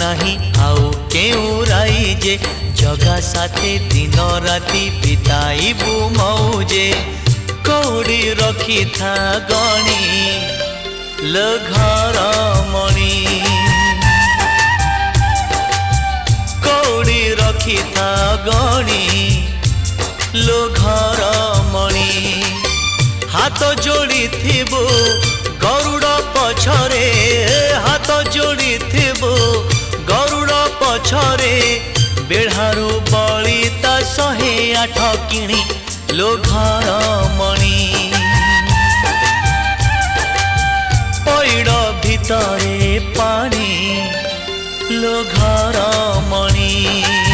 नहीं आउ केउ राई जे जगा साथे दिन राति बिताइबु मौजे कौड़ी रखी था गणी लो घर मणि कौड़ी रखी था गणी लो घर मणि हाथ जोड़ी थिबु गरुड़ पछरे हाथ जोड़ी थिबु गरुड़ पछरे बेढ़ारू बलिता 108 किणी लो घर मणि पैड़ भितरे पानी लो घर मणि।